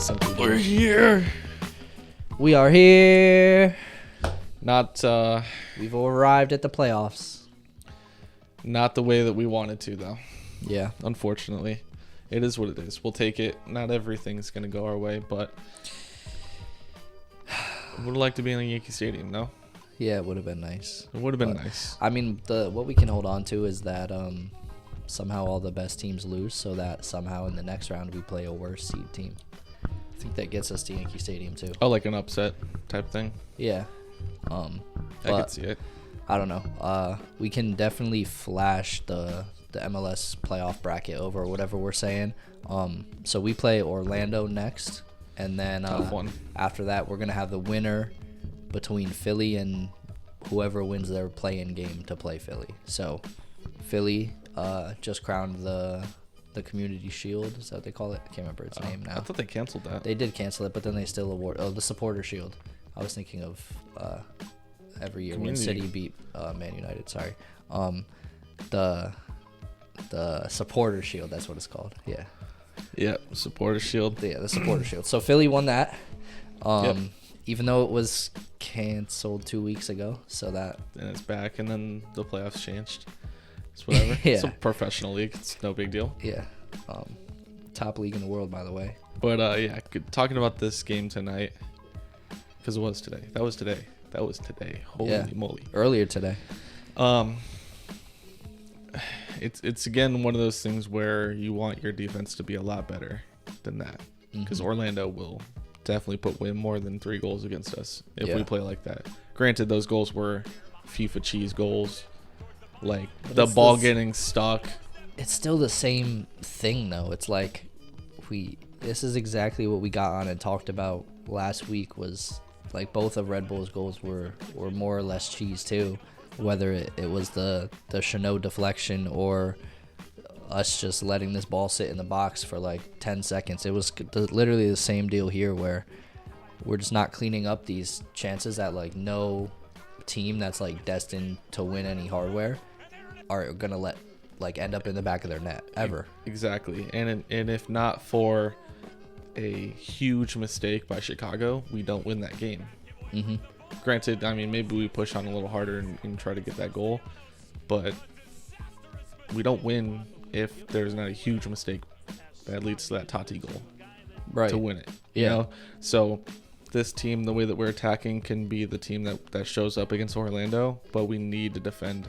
Simply do We're it. here. We are here. Not We've arrived at the playoffs. not the way that we wanted to, though. Yeah. Unfortunately, it is what it is. We'll take it. Not everything's gonna go our way, but I would like to be in Yankee Stadium. No, Yeah, it would have been nice. it would have been But, nice. I mean, what we can hold on to is that somehow all the best teams lose, so that somehow in the next round we play a worse seed team. I think that gets us to Yankee Stadium too. Oh, like an upset type thing. Yeah. I But could see it. I don't know. We can definitely flash the MLS playoff bracket over whatever we're saying. So we play Orlando next, and then Tough one. after that we're gonna have the winner between Philly and whoever wins their play-in game to play Philly. So Philly just crowned the Community Shield. Is that what they call it? I can't remember its name now. I thought they canceled that. They did cancel it, but then they still award the Supporter Shield. I was thinking of every year when Community. City beat Man United. Sorry, the Supporter Shield. That's what it's called. Yeah, Yeah, Supporter Shield. yeah, the Supporter Shield. So Philly won that. Yep. Even though it was canceled 2 weeks ago, so that And it's back, and then the playoffs changed. It's whatever. Yeah. It's a professional league. It's no big deal. yeah, top league in the world, by the way. But yeah, talking about this game tonight, because it was today. That was today. Holy Yeah. moly. Earlier today. It's again one of those things where you want your defense to be a lot better than that, because Orlando will definitely put way more than 3 goals against us if we Yeah. play like that. Granted, those goals were FIFA cheese goals, like But the it's ball this- getting stuck. It's still the same thing, though. It's like this is exactly what we got on and talked about last week. Was like both of Red Bull's goals were more or less cheese too, whether it was the Chanot deflection or us just letting this ball sit in the box for like 10 seconds. It was literally the same deal here, where we're just not cleaning up these chances that like no team that's like destined to win any hardware are gonna let like end up in the back of their net ever. Exactly. And if not for a huge mistake by Chicago, we don't win that game. Mm-hmm. Granted, I mean, maybe we push on a little harder and try to get that goal, but we don't win if there's not a huge mistake that leads to that Tati goal Right. to win it. Yeah. You know? So this team, the way that we're attacking, can be the team that shows up against Orlando, but we need to defend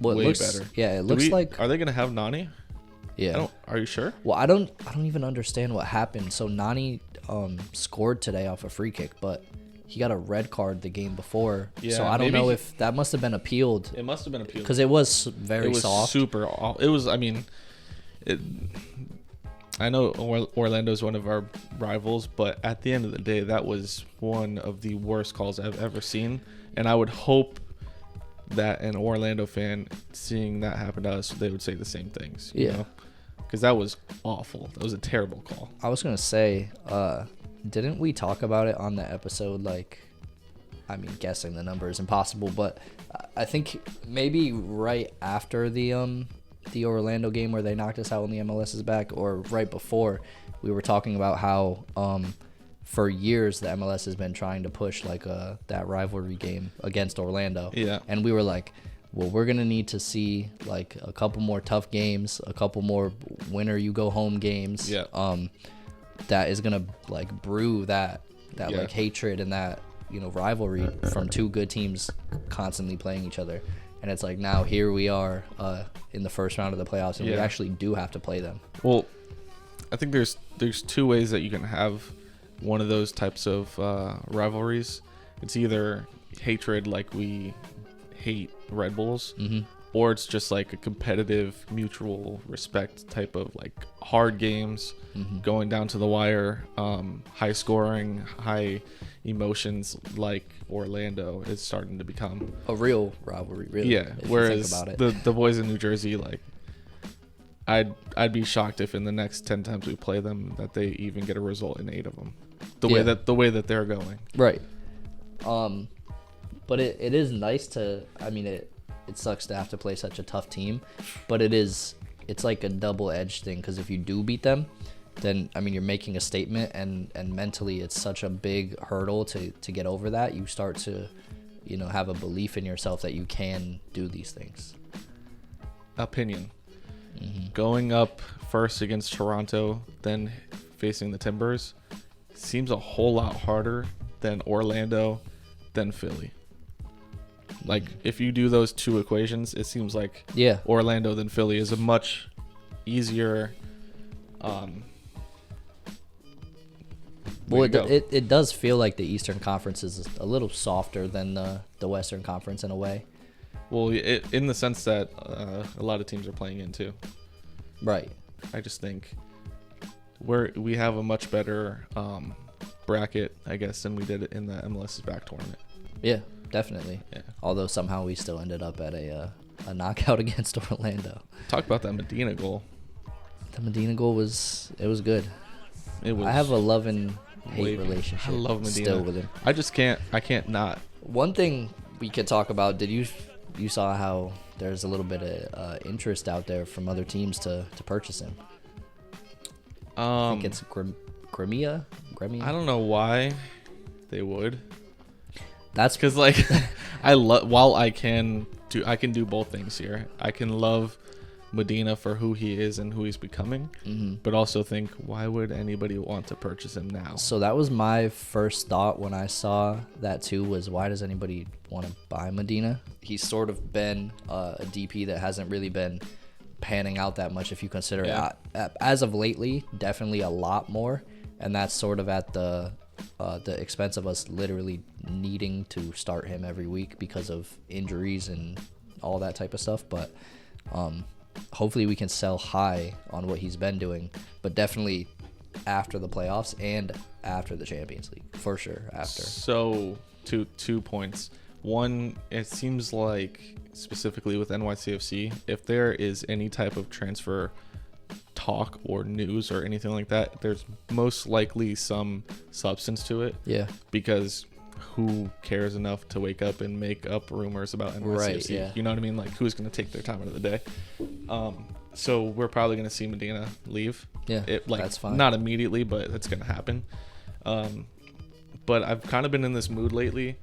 Well, it way looks, better. yeah, it looks like Are they going to have Nani? yeah. Are you sure? Well, I don't even understand what happened. So Nani scored today off a free kick, but he got a red card the game before. Yeah, so I don't maybe know if that must have been appealed, It must have been appealed. because it was very It was soft. super. It was. I mean, I know Orlando's one of our rivals, but at the end of the day, that was one of the worst calls I've ever seen. And I would hope that an Orlando fan seeing that happen to us, they would say the same things. Yeah. Because that was awful. That was a terrible call. I was gonna say, didn't we talk about it on the episode? Like, I mean, guessing the number is impossible, but I think maybe right after the Orlando game where they knocked us out when the MLS is back, or right before, we were talking about how for years the MLS has been trying to push like that rivalry game against Orlando. Yeah. And we were like, well, we're going to need to see like a couple more tough games, a couple more winner you go home games. Yeah. That is going to like brew that Yeah. like hatred and that, rivalry from two good teams constantly playing each other. And it's like, now here we are in the first round of the playoffs, and we Yeah. actually do have to play them. Well, I think there's 2 ways that you can have one of those types of rivalries. It's either hatred, like we hate Red Bulls, or it's just like a competitive, mutual respect type of like hard games, going down to the wire, high scoring, high emotions, like Orlando is starting to become A real rivalry, really. Yeah. if you Whereas think about it. the boys in New Jersey, like, I'd be shocked if in the next 10 times we play them that they even get a result in 8 of them. The way that they're going. Right. But it is nice to, I mean, it sucks to have to play such a tough team, but it's like a double-edged thing, because if you do beat them, then I mean you're making a statement, and mentally it's such a big hurdle to get over that. You start to, have a belief in yourself that you can do these things. Opinion. Going up first against Toronto, then facing the Timbers seems a whole lot harder than Orlando, than Philly. Like, if you do those two equations, it seems like Orlando than Philly is a much easier. Well, it does feel like the Eastern Conference is a little softer than the Western Conference in a way. Well, in the sense that a lot of teams are playing in too. Right. I just think we have a much better bracket, I guess, than we did in the MLS's back tournament. Yeah, definitely. Yeah. Although somehow we still ended up at a knockout against Orlando. Talk about that Medina goal. The Medina goal was good. It was. I have a love and hate relationship. I love Medina still with him. I just can't. I can't not. One thing we could talk about. Did you saw how there's a little bit of interest out there from other teams to purchase him? I think it's Crimea. I don't know why they would. That's because like while I can do both things here. I can love Medina for who he is and who he's becoming, but also think, why would anybody want to purchase him now? So that was my first thought when I saw that too, was why does anybody want to buy Medina? He's sort of been a DP that hasn't really been panning out that much, if you consider it. As of lately, definitely a lot more, and that's sort of at the expense of us literally needing to start him every week because of injuries and all that type of stuff. But hopefully we can sell high on what he's been doing, but definitely after the playoffs and after the Champions League, for sure. After. So 2 points. One, it seems like specifically with NYCFC, if there is any type of transfer talk or news or anything like that, there's most likely some substance to it. Yeah. Because who cares enough to wake up and make up rumors about NYCFC? Right, yeah. You know what I mean? Like, who's going to take their time out of the day? So we're probably going to see Medina leave. Yeah, that's fine. Not immediately, but it's going to happen. But I've kind of been in this mood lately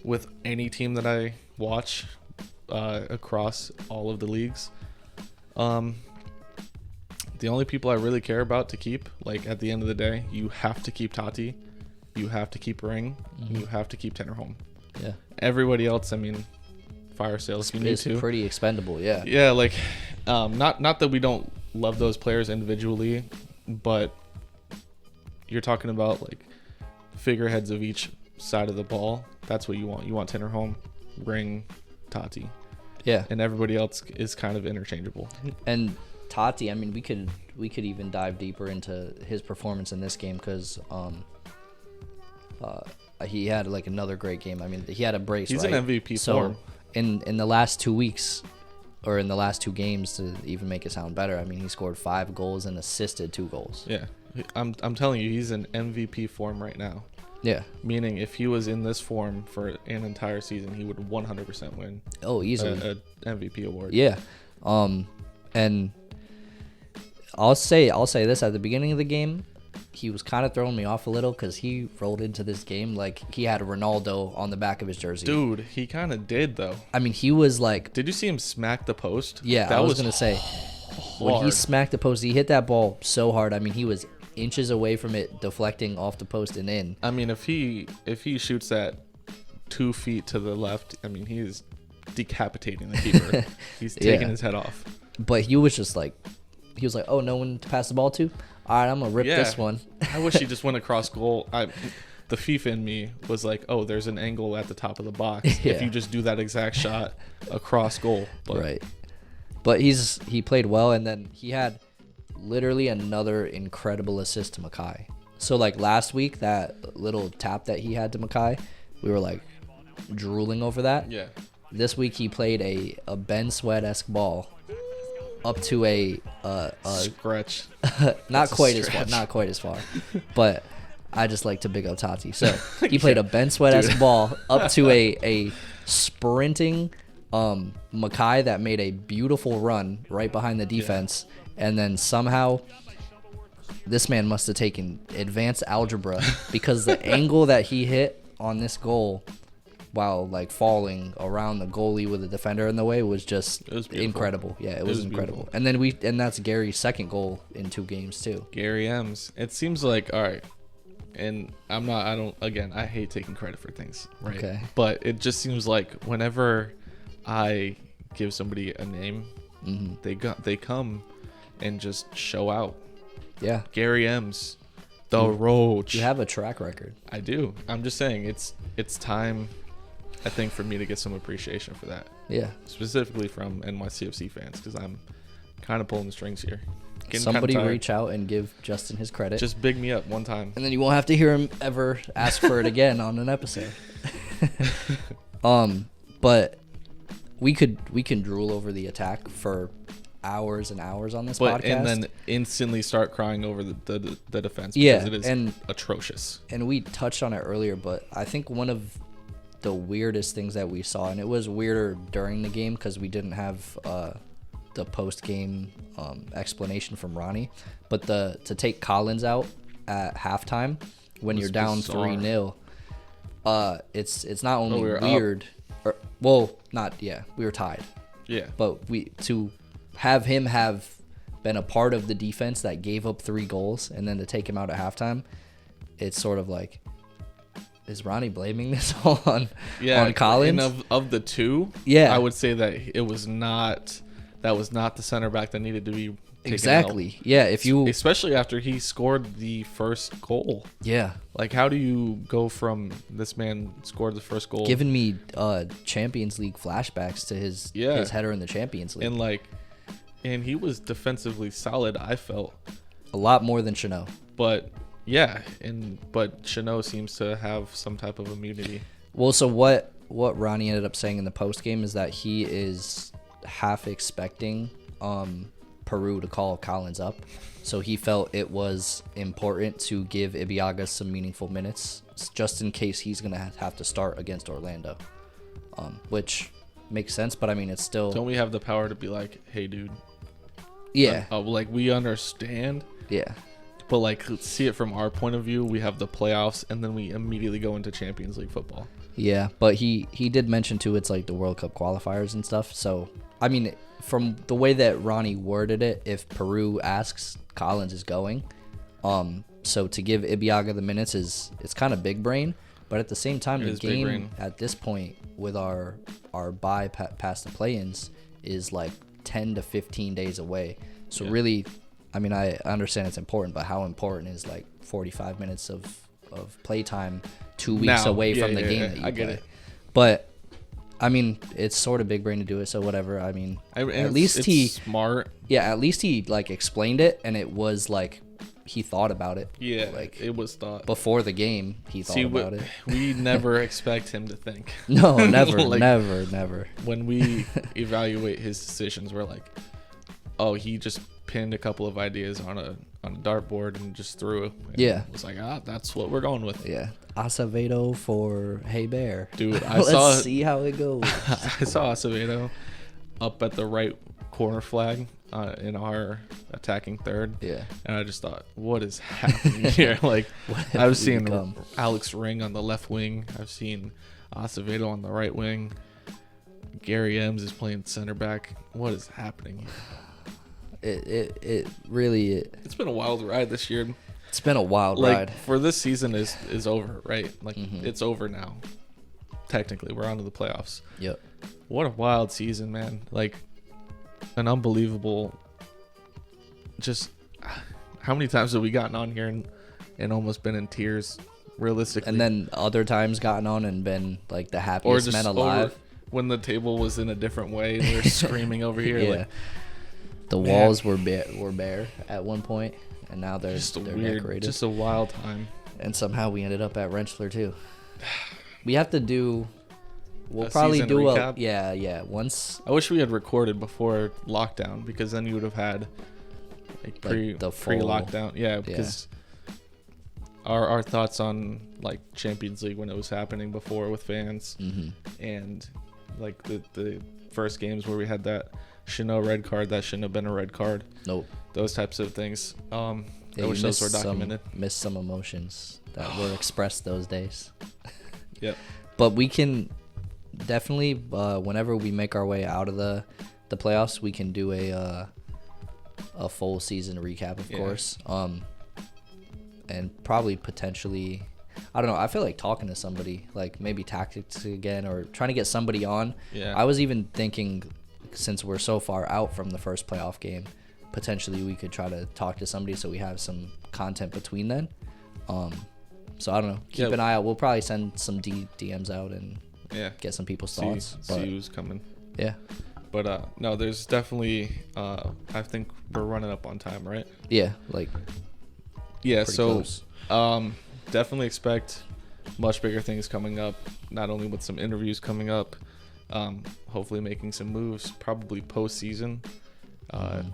with any team that I watch across all of the leagues. The only people I really care about to keep, like, at the end of the day, you have to keep Tati, you have to keep Ring, you have to keep Tennerholm. Yeah. Everybody else, I mean, fire sales if you need to. It's pretty expendable, yeah. Yeah, like, not that we don't love those players individually, but you're talking about, like, figureheads of each side of the ball. That's what you want. You want Tennerholm, Ring, Tati. Yeah. And everybody else is kind of interchangeable. And Tati, I mean, we could even dive deeper into his performance in this game, because he had like another great game. I mean, he had a brace. He's right? an MVP so form. in the last 2 weeks, or in the last 2 games, to even make it sound better, I mean, he scored 5 goals and assisted 2 goals. Yeah, I'm telling you, he's in MVP form right now. Yeah. Meaning, if he was in this form for an entire season, he would 100% win. Oh, easily. A MVP award. Yeah. And I'll say this, at the beginning of the game, he was kind of throwing me off a little, because he rolled into this game like he had Ronaldo on the back of his jersey. Dude, he kind of did, though. I mean, he was like... Did you see him smack the post? Yeah, I was going to say, when he smacked the post, he hit that ball so hard. I mean, he was inches away from it, deflecting off the post and in. I mean, if he shoots that 2 feet to the left, I mean, he's decapitating the keeper. He's taking his head off. But he was just like... He was like, oh, no one to pass the ball to? All right, I'm going to rip this one. I wish he just went across goal. The FIFA in me was like, oh, there's an angle at the top of the box. Yeah. If you just do that exact shot across goal. But. Right. But he played well, and then he had literally another incredible assist to Mackay. So, like, last week, that little tap that he had to Mackay, we were, like, drooling over that. Yeah. This week, he played a Ben Sweat-esque ball up to a scratch. not quite as far, but I just like to big up Tati. So he played a Ben Sweat-esque ball up to a sprinting Mackay that made a beautiful run right behind the defense, and then somehow this man must have taken advanced algebra because the angle that he hit on this goal while like falling around the goalie with the defender in the way was just incredible. Yeah, it was incredible. Beautiful. And that's Gary's second goal in 2 games too. Gary M's. It seems like, all right, and I hate taking credit for things, right? Okay. But it just seems like whenever I give somebody a name, they come and just show out. Yeah. Gary M's, the Roach. You have a track record. I do. I'm just saying it's time, I think, for me to get some appreciation for that. Yeah. Specifically from NYCFC fans, because I'm kind of pulling the strings here. Somebody reach out and give Justin his credit. Just big me up one time. And then you won't have to hear him ever ask for it again on an episode. But we can drool over the attack for hours and hours on this podcast. And then instantly start crying over the defense because it is atrocious. And we touched on it earlier, but I think one of the weirdest things that we saw, and it was weirder during the game because we didn't have the post-game explanation from Ronnie, but to take Cahalin out at halftime when you're down 3-0, it's not only weird, we were tied. Yeah. But to have him have been a part of the defense that gave up 3 goals and then to take him out at halftime, it's sort of like, is Ronnie blaming this all on Cahalin? And of the 2, I would say that that was not the center back that needed to be taken exactly out. Yeah, especially after he scored the first goal. Yeah, like how do you go from this man scored the first goal, giving me Champions League flashbacks to his header in the Champions League, and he was defensively solid. I felt a lot more than Chanot, but Chanot seems to have some type of immunity. Well, so what Ronnie ended up saying in the post game is that he is half expecting Peru to call Cahalin up, so he felt it was important to give Ibeagha some meaningful minutes just in case he's gonna have to start against Orlando, which makes sense. But I mean, it's still, don't we have the power to be like, hey dude, like we understand, but like, let's see it from our point of view. We have the playoffs and then we immediately go into Champions League football. Yeah, but he did mention too, it's like the World Cup qualifiers and stuff. So I mean, from the way that Ronnie worded it, if Peru asks, Cahalin is going. So to give Ibeagha the minutes it's kind of big brain, but at the same time, the game at this point with our bye past the play-ins is like 10 to 15 days away. So really, I mean, I understand it's important, but how important is like 45 minutes of playtime 2 weeks away from the game that you play? Get it. But I mean, it's sort of big brain to do it, so whatever. I mean, at least it's smart. Yeah, at least he like explained it, and it was like he thought about it. Yeah, like it was thought before the game. He thought about it. We never expect him to think. No, never, never. When we evaluate his decisions, we're like, oh, he just pinned a couple of ideas on a dartboard and just threw it. It was like, that's what we're going with. Yeah. Acevedo for Hey Bear. Dude, Let's see how it goes. I saw Acevedo up at the right corner flag in our attacking third. Yeah. And I just thought, what is happening here? Like, I've seen Alex Ring on the left wing. I've seen Acevedo on the right wing. Gary M's is playing center back. What is happening? It really it's been a wild ride this year. It's been a wild ride. For this season is over, right? Like it's over now. Technically, we're on to the playoffs. Yep. What a wild season, man. Like an unbelievable, just how many times have we gotten on here and almost been in tears realistically? And then other times gotten on and been like the happiest men alive. When the table was in a different way and we were screaming over here. Yeah. Like, the walls were bare at one point, and now they're decorated. Just a wild time. And somehow we ended up at Rentschler too. We have to do. We'll probably do recap? once. I wish we had recorded before lockdown, because then you would have had like pre-lockdown. Yeah, because our thoughts on like Champions League when it was happening before with fans, and like the first games where we had that Chanot red card that shouldn't have been a red card. Nope. Those types of things. I wish those were documented. Missed some emotions that were expressed those days. Yep. But we can definitely, whenever we make our way out of the playoffs, we can do a full season recap, of course. And probably potentially, I don't know. I feel like talking to somebody, like maybe tactics again, or trying to get somebody on. Yeah. I was even thinking, since we're so far out from the first playoff game, potentially we could try to talk to somebody so we have some content between then. So I don't know. Keep an eye out. We'll probably send some DMs out and get some people's thoughts. See who's coming. Yeah. But no, there's definitely. I think we're running up on time, right? Yeah, like. Yeah. So, close. Definitely expect much bigger things coming up. Not only with some interviews coming up, hopefully making some moves, probably postseason,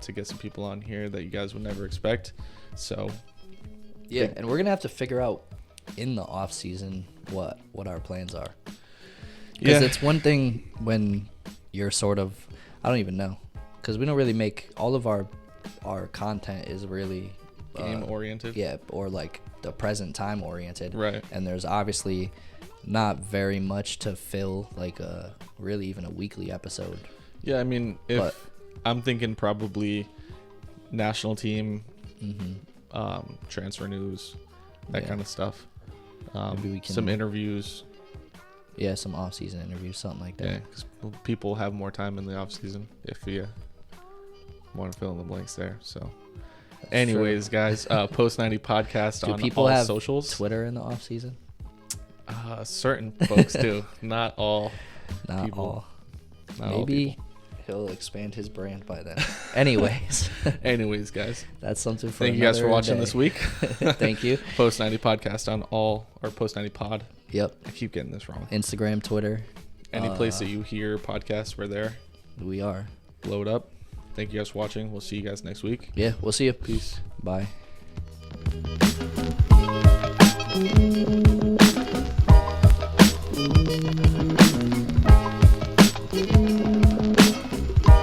to get some people on here that you guys would never expect. So. Yeah, and we're gonna have to figure out in the off season what our plans are. Because it's one thing when you're sort of, I don't even know, because we don't really make all of our content is really game oriented. Yeah, or like the present time oriented. Right. And there's obviously not very much to fill like really even a weekly episode. Yeah, I mean, I'm thinking probably national team, transfer news, that kind of stuff. Maybe we can, some interviews. Yeah, some off-season interviews, something like that. Yeah, because people have more time in the off-season if you want to fill in the blanks there. So, anyways, guys, Post 90 podcast on all have socials. Twitter in the off-season? Certain folks do. Not all. Not people. all. Not all Maybe people. He'll expand his brand by then. Anyways, guys, that's something for. Thank you guys for watching this week. Thank you. Post 90 podcast on all, or Post 90 pod. Yep. I keep getting this wrong. Instagram, Twitter. Any place that you hear podcasts, we're there. We are. Blow it up. Thank you guys for watching. We'll see you guys next week. Yeah, we'll see you. Peace. Bye.